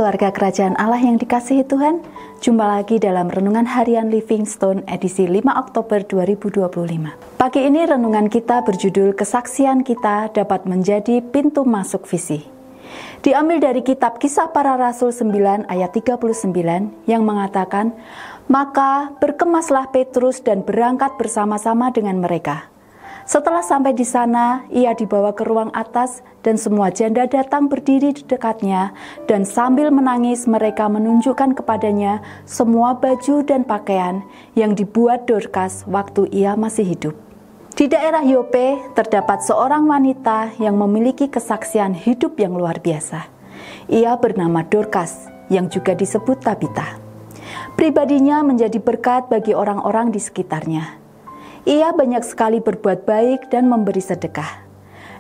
keluarga kerajaan Allah yang dikasihi Tuhan, jumpa lagi dalam Renungan Harian Livingstone edisi 5 Oktober 2025. Pagi ini renungan kita berjudul Kesaksian Kita Dapat Menjadi Pintu Masuk Visi. Diambil dari kitab Kisah Para Rasul 9 ayat 39 yang mengatakan, "Maka berkemaslah Petrus dan berangkat bersama-sama dengan mereka. Setelah sampai di sana, ia dibawa ke ruang atas dan semua janda datang berdiri di dekatnya dan sambil menangis mereka menunjukkan kepadanya semua baju dan pakaian yang dibuat Dorcas waktu ia masih hidup." Di daerah Yope terdapat seorang wanita yang memiliki kesaksian hidup yang luar biasa. Ia bernama Dorcas yang juga disebut Tabita. Pribadinya menjadi berkat bagi orang-orang di sekitarnya. Ia banyak sekali berbuat baik dan memberi sedekah.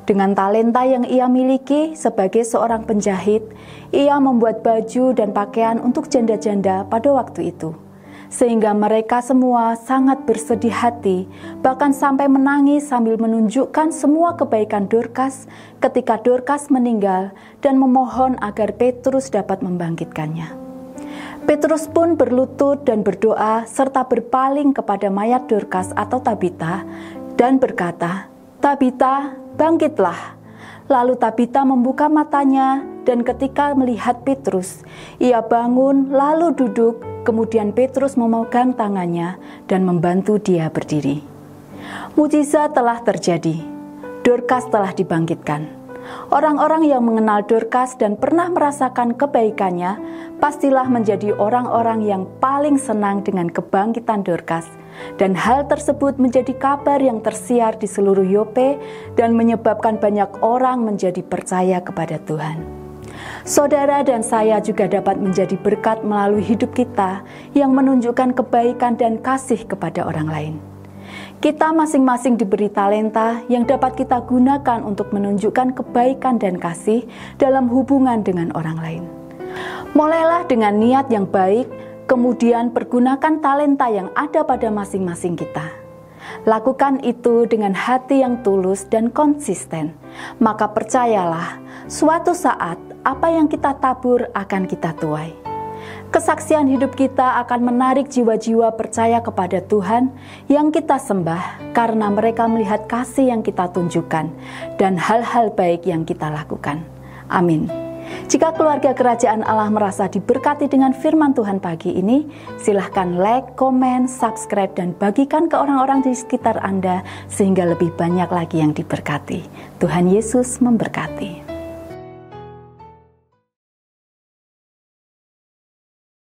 Dengan talenta yang ia miliki sebagai seorang penjahit, ia membuat baju dan pakaian untuk janda-janda pada waktu itu. Sehingga mereka semua sangat bersedih hati, bahkan sampai menangis sambil menunjukkan semua kebaikan Dorcas ketika Dorcas meninggal dan memohon agar Petrus dapat membangkitkannya. Petrus pun berlutut dan berdoa serta berpaling kepada mayat Dorcas atau Tabita dan berkata, "Tabita, bangkitlah." Lalu Tabita membuka matanya dan ketika melihat Petrus, ia bangun lalu duduk, kemudian Petrus memegang tangannya dan membantu dia berdiri. Mujizat telah terjadi. Dorcas telah dibangkitkan. Orang-orang yang mengenal Dorcas dan pernah merasakan kebaikannya pastilah menjadi orang-orang yang paling senang dengan kebangkitan Dorcas, dan hal tersebut menjadi kabar yang tersiar di seluruh Yope dan menyebabkan banyak orang menjadi percaya kepada Tuhan. Saudara dan saya juga dapat menjadi berkat melalui hidup kita yang menunjukkan kebaikan dan kasih kepada orang lain. Kita masing-masing diberi talenta yang dapat kita gunakan untuk menunjukkan kebaikan dan kasih dalam hubungan dengan orang lain. Mulailah dengan niat yang baik, kemudian pergunakan talenta yang ada pada masing-masing kita. Lakukan itu dengan hati yang tulus dan konsisten, maka percayalah, suatu saat apa yang kita tabur akan kita tuai. Kesaksian hidup kita akan menarik jiwa-jiwa percaya kepada Tuhan yang kita sembah karena mereka melihat kasih yang kita tunjukkan dan hal-hal baik yang kita lakukan. Amin. Jika keluarga kerajaan Allah merasa diberkati dengan firman Tuhan pagi ini, silahkan like, komen, subscribe, dan bagikan ke orang-orang di sekitar Anda sehingga lebih banyak lagi yang diberkati. Tuhan Yesus memberkati.